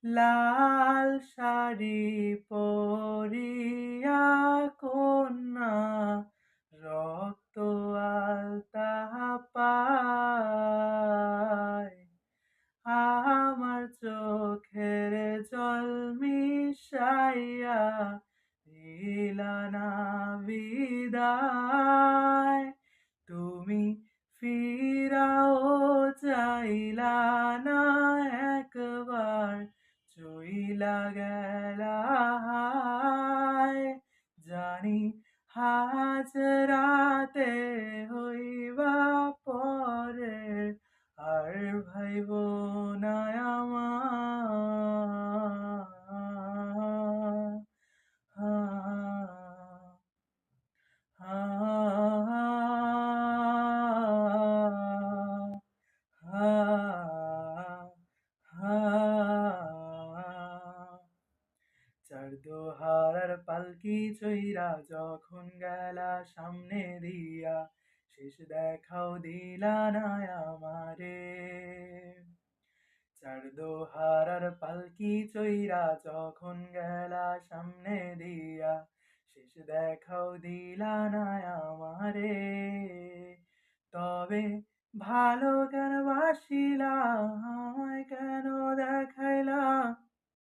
লাল শাড়ি পরিয়া কন্যা রক্ত আলতা পায় আমার চোখের জল মিশাইয়া দিলা না বিদায় তুমি ফিরাও চাইলা না একবার চইলা গেলা হায় জানি হাজরাতে হইবা পরের আর ভাইব না আমার চার দোহারার পালকি চইরা যখন গেলা সামনে দিয়া শেষ দেখাও দিলা না আমারে চার দোহারার পালকি চইরা যখন গেলা সামনে দিয়া শেষ দেখাও দিলা না আমারে তবে ভালো কেন বাসিলা আমায় কেন দেখাইলা